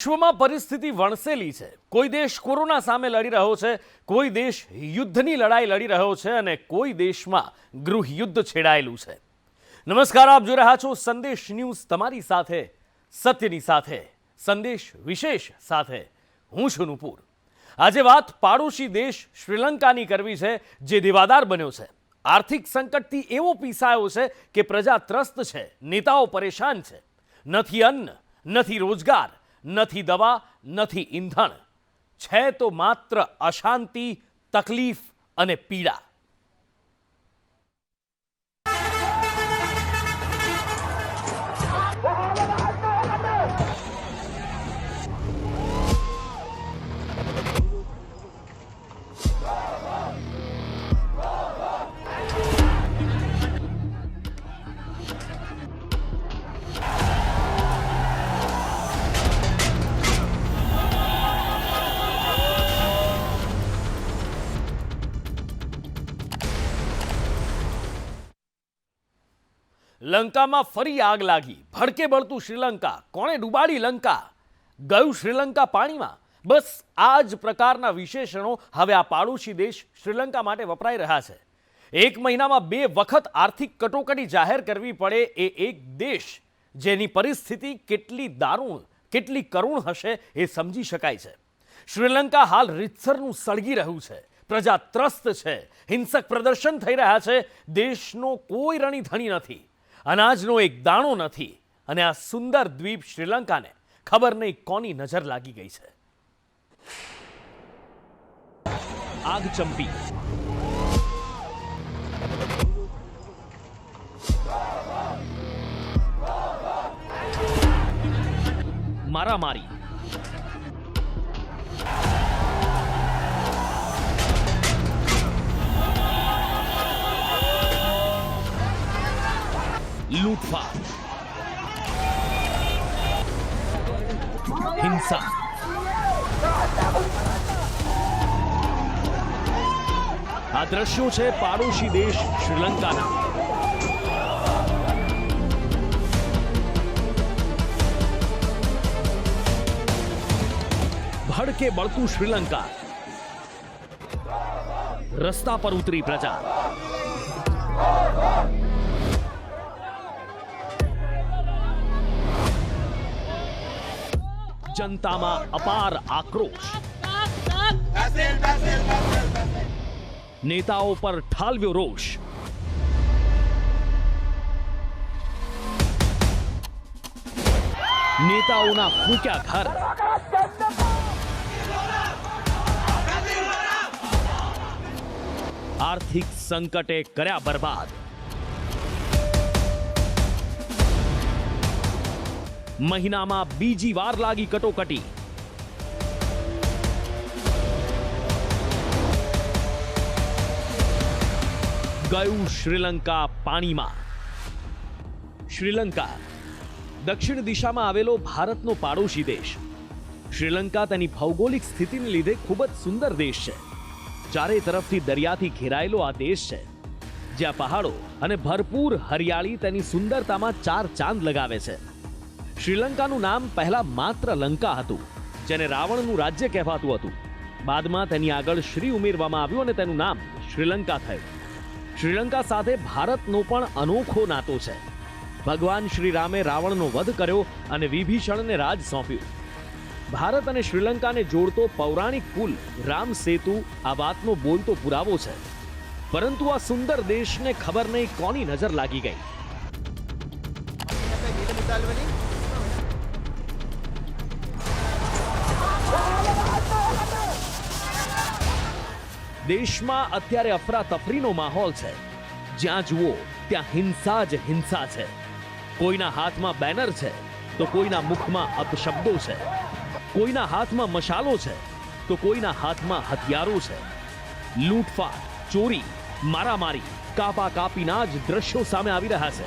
વિશ્વમાં પરિસ્થિતિ વણસેલી છે। કોઈ દેશ કોરોના સામે લડી રહ્યો છે, કોઈ દેશ યુદ્ધની લડાઈ લડી રહ્યો છે અને કોઈ દેશમાં ગૃહયુદ્ધ છેડાયેલું છે। નમસ્કાર, આપ જોઈ રહ્યા છો સંદેશ ન્યૂઝ, તમારી સાથે સત્યની સાથે સંદેશ વિશેષ સાથે હું છું નુપુર। આજે વાત પાડોશી દેશ શ્રીલંકાની કરવી છે, જે દેવાદાર બન્યો છે। આર્થિક સંકટથી એવો પીસાયો છે કે પ્રજા ત્રસ્ત છે, નેતાઓ પરેશાન છે। નથી અન્ન, નથી રોજગાર, નથી દવા, નથી ઈંધણ, છે તો માત્ર અશાંતિ, તકલીફ અને પીડા। લંકામાં ફરી આગ લાગી, ભડકે બળતું શ્રીલંકા, કોણે ડૂબાડી લંકા, ગયું શ્રીલંકા પાણીમાં? બસ આ જ પ્રકારના વિશેષણો હવે આ પાડોશી દેશ શ્રીલંકા માટે વપરાઈ રહ્યા છે। એક મહિનામાં 2 વખત આર્થિક કટોકટી જાહેર કરવી પડે એ એક દેશ જેની પરિસ્થિતિ કેટલી દારૂણ, કેટલી કરુણ હશે એ સમજી શકાય છે। શ્રીલંકા હાલ રીતસરનું સળગી રહ્યું છે, પ્રજા ત્રસ્ત છે, હિંસક પ્રદર્શન થઈ રહ્યા છે, દેશનો કોઈ રણીધણી નથી, અનાજનો એક દાણો નથી અને આ સુંદર દ્વીપ શ્રીલંકાને ખબર નહીં કોની નજર લાગી ગઈ છે। આગ ચંપી, મારામારી, લૂંટફાટ, હિંસા, આ દ્રશ્યો છે પાડોશી દેશ શ્રીલંકાના। ભડકે બળતું શ્રીલંકા, રસ્તા પર ઉતરી પ્રજા। જનતામાં અપાર આક્રોશ, નેતાઓ પર ઠાલવ્યો રોષ। નેતાઓના ફૂંક્યા ઘર, આર્થિક સંકટે કર્યા બરબાદ। મહિનામાં બીજી વાર લાગી કટોકટી, ગયું શ્રીલંકા પાણીમાં। શ્રીલંકા દક્ષિણ દિશામાં આવેલો ભારતનો પાડોશી દેશ। શ્રીલંકા તેની ભૌગોલિક સ્થિતિને લીધે ખૂબ જ સુંદર દેશ છે। ચારે તરફથી દરિયાથી ઘેરાયેલો આ દેશ છે, જ્યાં પહાડો અને ભરપૂર હરિયાળી તેની સુંદરતામાં 4 ચાંદ લગાવે છે। શ્રીલંકાનું નામ પહેલા માત્ર લંકા હતું, જેને રાવણનું રાજ્ય કહેવાતું હતું। બાદમાં તેની આગળ શ્રી ઉમેરવામાં આવ્યું અને તેનું નામ શ્રીલંકા થયું। શ્રીલંકા સાથે ભારતનો પણ અનોખો નાતો છે। ભગવાન શ્રી રામે રાવણનો વધ કર્યો અને વિભીષણને રાજ સોંપ્યું। ભારત અને શ્રીલંકાને જોડતો પૌરાણિક પુલ રામ સેતુ આ વાતનો બોલતો પુરાવો છે। પરંતુ આ સુંદર દેશને ખબર નહીં કોની નજર લાગી ગઈ। દેશમાં અત્યારે અફરાતફરીનો માહોલ છે। જ્યાં જુઓ ત્યાં હિંસા જ હિંસા છે। કોઈના હાથમાં બેનર છે તો કોઈના મુખમાં અપશબ્દો છે, કોઈના હાથમાં મશાલો છે તો કોઈના હાથમાં હથિયારો છે। લૂંટફાટ, ચોરી, મારામારી, કાપા કાપીના જ દ્રશ્યો સામે આવી રહ્યા છે।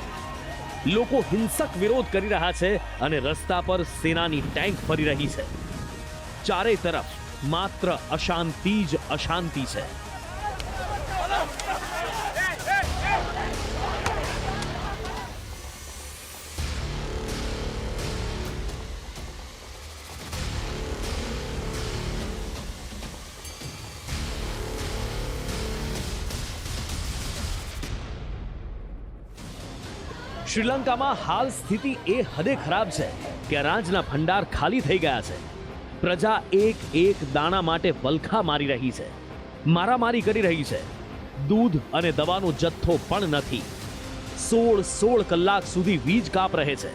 લોકો હિંસક વિરોધ કરી રહ્યા છે અને રસ્તા પર સેનાની ટેન્ક ફરી રહી છે। ચારે તરફ માત્ર અશાંતિ જ અશાંતિ છે। શ્રીલંકામાં હાલ સ્થિતિ એ હદે ખરાબ છે કે અનાજના ભંડાર ખાલી થઈ ગયા છે. પ્રજા એક એક દાણા માટે વલખા મારી રહી છે, મારામારી કરી રહી છે. દૂધ અને દવાનો જથ્થો પણ નથી. 16 કલાક સુધી વીજ કાપ રહે છે.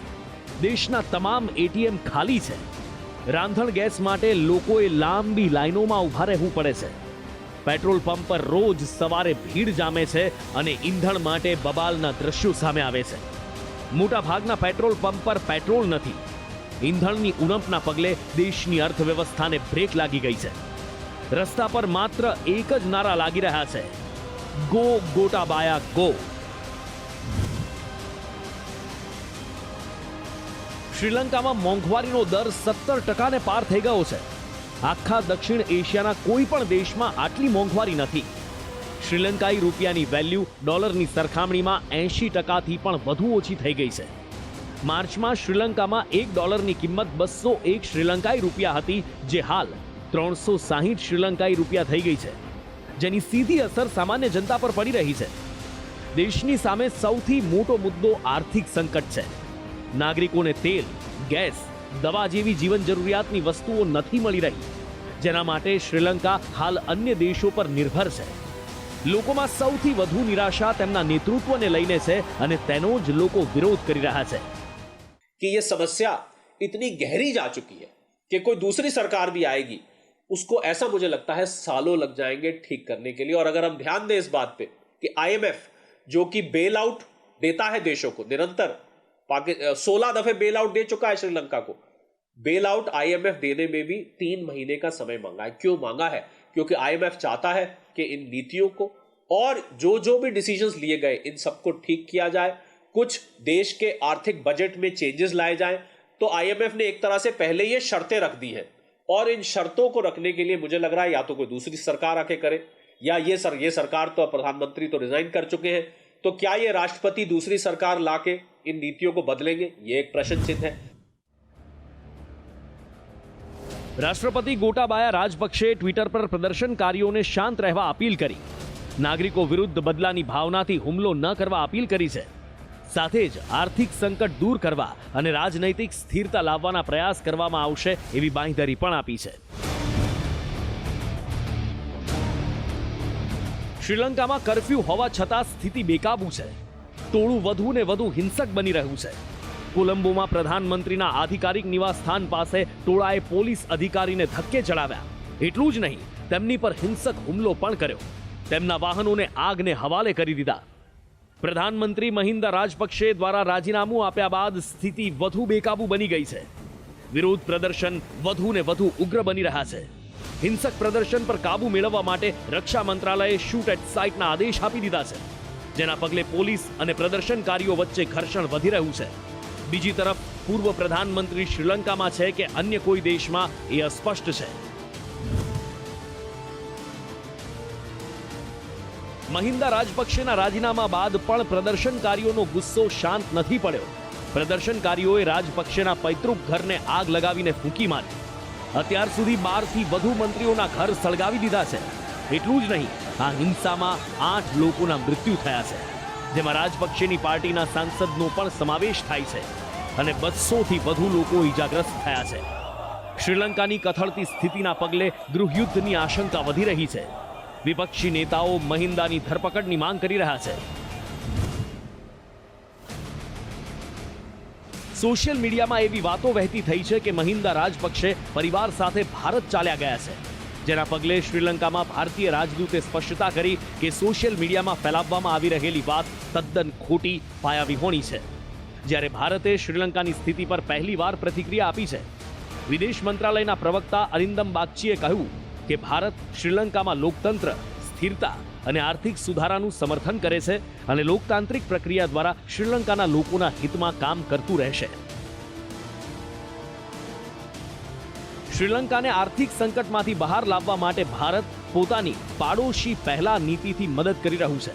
દેશના તમામ એટીએમ ખાલી છે. રાંધણ ગેસ માટે લોકોએ લાંબી લાઈનોમાં ઊભા રહેવું પડે છે. પેટ્રોલ પંપ પર રોજ સવારે ભીડ જામે છે અને ઈંધણ માટે બબાલના દ્રશ્યો સામે આવે છે. મોટા ભાગના પેટ્રોલ પંપ પર પેટ્રોલ નથી. ઈંધણની ઉણપના પગલે દેશની અર્થવ્યવસ્થાને બ્રેક લાગી ગઈ છે. રસ્તા પર માત્ર એક જ નારા લાગી રહ્યા છે, ગો ગોટાબાયા ગો. શ્રીલંકામાં મોંઘવારીનો દર 17% પાર થઈ ગયો છે. આખા દક્ષિણ એશિયાના કોઈ પણ દેશમાં આટલી મોંઘવારી નથી. શ્રીલંકાઈ રૂપિયાની વેલ્યુ ડોલરની સરખામણીમાં 80%થી પણ વધુ ઓછી થઈ ગઈ છે. માર્ચમાં શ્રીલંકામાં $1ની કિંમત 201 શ્રીલંકાઈ રૂપિયા હતી, જે હાલ 360 શ્રીલંકાઈ રૂપિયા થઈ ગઈ છે, જેની સીધી અસર સામાન્ય જનતા પર પડી રહી છે. દેશની સામે સૌથી મોટો મુદ્દો આર્થિક સંકટ છે. નાગરિકોને તેલ, ગેસ, દવા જેવી જીવન જરૂરિયાતની વસ્તુઓ નથી મળી રહી, જેના માટે શ્રીલંકા હાલ અન્ય દેશો પર નિર્ભર છે. લોકોમાં સૌથી વધુ નિરાશા તેમના નેતૃત્વને લઈને છે અને તેનો જ લોકો વિરોધ કરી રહ્યા છે. कि ये समस्या इतनी गहरी जा चुकी है कि कोई दूसरी सरकार भी आएगी, उसको ऐसा मुझे लगता है सालों लग जाएंगे ठीक करने के लिए. और अगर हम ध्यान दें इस बात पे कि IMF जो कि बेल आउट देता है देशों को निरंतर, 16 दफे बेल आउट दे चुका है श्रीलंका को. बेल आउट IMF देने में भी 3 महीने का समय मांगा है. क्यों मांगा है? क्योंकि IMF चाहता है कि इन नीतियों को और जो भी डिसीजंस लिए गए इन सबको ठीक किया जाए, कुछ देश के आर्थिक बजट में चेंजेस लाए जाएं. तो IMF ने एक तरह से पहले ये शर्तें रख दी हैं और इन शर्तों को रखने के लिए मुझे लग रहा है या तो कोई दूसरी सरकार आके करे, या ये सरकार तो प्रधानमंत्री तो रिजाइन कर चुके हैं, तो क्या ये राष्ट्रपति दूसरी सरकार लाके इन नीतियों को बदलेंगे? ये एक प्रश्न चिन्ह है. રાષ્ટ્રપતિ ગોટાબાયા રાજપક્ષે ટ્વિટર પર પ્રદર્શનકારીઓને શાંત રહેવા અપીલ કરી. નાગરિકો વિરુદ્ધ બદલાની ભાવનાથી હુમલો ન કરવા અપીલ કરી છે. સાથે જ આર્થિક સંકટ દૂર કરવા અને રાજનૈતિક સ્થિરતા લાવવાના પ્રયાસ કરવામાં આવશે એવી બાંયધરી પણ આપી છે. શ્રીલંકામાં કર્ફ્યુ હોવા છતાં સ્થિતિ બેકાબૂ છે. ટોળું વધુ ને વધુ હિંસક બની રહ્યું છે. કોલંબોમાં પ્રધાનમંત્રીના આધિકારિક નિવાસસ્થાન પાસે ટોળાએ પોલીસ અધિકારીને ધક્કે ચડાવ્યા. એટલું જ નહીં, તેમની પર હિંસક હુમલો પણ કર્યો. તેમના વાહનોને આગને હવાલે કરી દીધા. પ્રધાનમંત્રી મહિન્દા રાજપક્ષે દ્વારા રાજીનામું આપ્યા બાદ સ્થિતિ વધુ બેકાબૂ બની ગઈ છે. વિરોધ પ્રદર્શન વધુ ને વધુ ઉગ્ર બની રહ્યા છે. હિંસક પ્રદર્શન પર કાબૂ મેળવવા માટે રક્ષા મંત્રાલયે શૂટ એટ સાઇટના આદેશ આપી દીધા છે, જેના પગલે પોલીસ અને પ્રદર્શનકારીઓ વચ્ચે ઘર્ષણ વધી રહ્યું છે. બીજી તરફ પૂર્વ પ્રધાનમંત્રી શ્રીલંકામાં છે કે અન્ય કોઈ દેશમાં એ અસ્પષ્ટ છે. મહિન્દા રાજપક્ષેના રાજીનામા બાદ પણ પ્રદર્શનકારીઓનો ગુસ્સો શાંત નથી પડ્યો. પ્રદર્શનકારીઓએ રાજપક્ષેના પૈતૃક ઘરને આગ લગાવીને ફૂંકી મારી. અત્યાર સુધી 12થી વધુ મંત્રીઓના ઘર સળગાવી દીધા છે. એટલું જ નહીં, આ હિંસામાં 8 લોકોના મૃત્યુ થયા છે, જેમાં રાજપક્ષેની પાર્ટીના સાંસદનો પણ સમાવેશ થાય છે અને 200થી વધુ લોકો ઈજાગ્રસ્ત થયા છે. શ્રીલંકાની કથળતી સ્થિતિના પગલે ગૃહયુદ્ધની આશંકા વધી રહી છે. વિપક્ષી નેતાઓ મહિન્દાની ધરપકડની માંગ કરી રહ્યા છે. સોશિયલ મીડિયામાં એવી વાતો વહેતી થઈ છે કે મહિન્દા રાજપક્ષે પરિવાર સાથે ભારત ચાલ્યા ગયા છે, જેના પગલે શ્રીલંકામાં ભારતીય રાજદૂતે સ્પષ્ટતા કરી કે સોશિયલ મીડિયામાં ફેલાવવામાં આવી રહેલી વાત તદ્દન ખોટી, પાયાવિહોણી છે. જ્યારે ભારતે શ્રીલંકાની સ્થિતિ પર પહેલીવાર પ્રતિક્રિયા આપી છે. વિદેશ મંત્રાલયના પ્રવક્તા અરિંદમ બાગચીએ કહ્યું કે ભારત શ્રીલંકામાં લોકતંત્ર, સ્થિરતા અને આર્થિક સુધારાનું સમર્થન કરે છે અને લોકતાંત્રિક પ્રક્રિયા દ્વારા શ્રીલંકાના લોકોના હિતમાં કામ કરતું રહેશે. શ્રીલંકાને આર્થિક સંકટમાંથી બહાર લાવવા માટે ભારત પોતાની પાડોશી પહેલા નીતિથી મદદ કરી રહ્યું છે.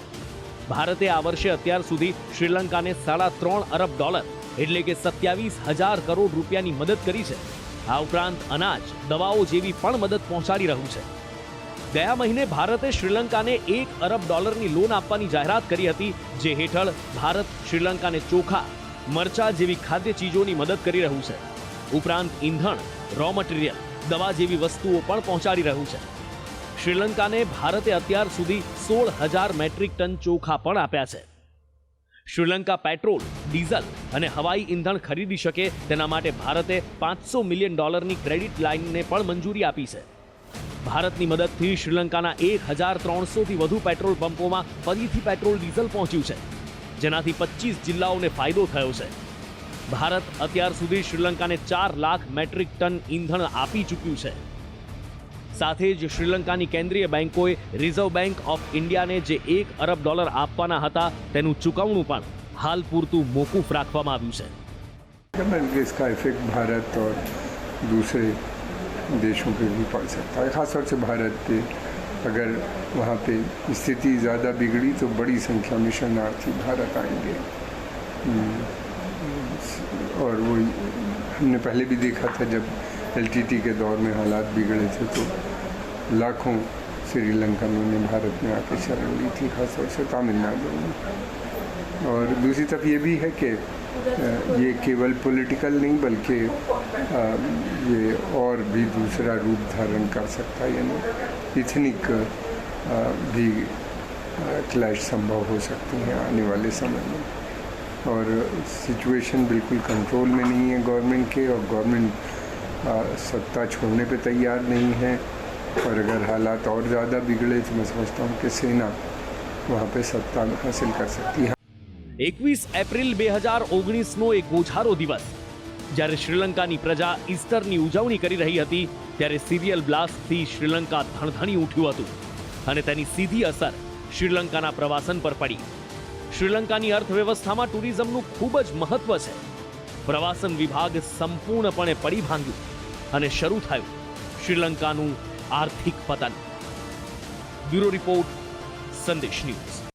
ભારતે આ વર્ષે અત્યાર સુધી શ્રીલંકાને $3.5 અરબ એટલે કે 27,000 કરોડ રૂપિયાની મદદ કરી છે. આ ઉપરાંત અનાજ, દવાઓ જેવી પણ મદદ પહોંચાડી રહ્યું છે. ગયા મહિને ભારતે શ્રીલંકાને $1 અરબ લોન આપવાની જાહેરાત કરી હતી, જે હેઠળ ભારત શ્રીલંકાને ચોખા, મરચા જેવી ખાદ્ય ચીજોની મદદ કરી રહ્યું છે. ઉપરાંત ઈંધણ, રો મટીરિયલ, દવા જેવી વસ્તુઓ પણ પહોંચાડી રહ્યું છે. શ્રીલંકાને ભારતે અત્યાર સુધી 16,000 મેટ્રિક ટન ચોખા પણ આપ્યા છે. શ્રીલંકા પેટ્રોલ, ડીઝલ અને હવાઈ ઈંધણ ખરીદી શકે તેના માટે ભારતે $500 મિલિયન ક્રેડિટ લાઇનને પણ મંજૂરી આપી છે. ભારતની મદદથી શ્રીલંકાના 1,300 થી વધુ પેટ્રોલ પંપોમાં ફરીથી પેટ્રોલ ડીઝલ પહોંચ્યું છે, જેનાથી 25 જિલ્લાઓને ફાયદો થયો છે. ભારત અત્યાર સુધી શ્રીલંકાને 4 લાખ મેટ્રિક ટન ઈંધણ આપી ચૂક્યું છે. સાથે જ શ્રીલંકાની કેન્દ્રીય બેંકોએ રિઝર્વ બેંક ઓફ ઇન્ડિયાને જે $1 અરબ આપવાના હતા તેનું ચૂકવણું પણ હાલ પૂરતું મોકૂફ રાખવામાં આવ્યું છે. इसका इफेक्ट भारत और दूसरे देशों पे भी पड़ सकता है, खासतौर से भारत पे. अगर वहाँ पे स्थिति ज़्यादा बिगड़ी तो बड़ी संख्या में शरणार्थी भारत आएंगे. और वो हमने पहले भी देखा था जब एलटीटी के दौर में हालात बिगड़े थे तो लाखों श्रीलंकनों ने भारत में आके शरण ली थी, खासतौर से तमिलनाडु में. और दूसरी तरफ ये भी है कि ये केवल पॉलिटिकल नहीं बल्कि ये और भी दूसरा रूप धारण कर सकता है, यानी इथनिक भी क्लैश संभव हो सकती हैं आने वाले समय में. और सिचुएशन बिल्कुल कंट्रोल में नहीं है गवर्नमेंट के, और गवर्नमेंट सत्ता छोड़ने पे तैयार नहीं है. और अगर हालात और ज़्यादा बिगड़े तो मैं समझता हूँ कि सेना वहाँ पे सत्ता हासिल कर सकती है. 21 એપ્રિલ 2019નો એક ગોઝારો દિવસ, જ્યારે શ્રીલંકાની પ્રજા ઈસ્ટરની ઉજવણી કરી રહી હતી, ત્યારે સિરિયલ બ્લાસ્ટથી શ્રીલંકા ધણધણી ઉઠ્યું હતું અને તેની સીધી અસર શ્રીલંકાના પ્રવાસન પર પડી. શ્રીલંકાની અર્થવ્યવસ્થામાં ટુરિઝમનું ખૂબ જ મહત્વ છે. પ્રવાસન વિભાગ સંપૂર્ણપણે પડી ભાંગ્યું અને શરૂ થયું શ્રીલંકાનું આર્થિક પતન. બ્યુરો રિપોર્ટ, સંદેશ ન્યૂઝ.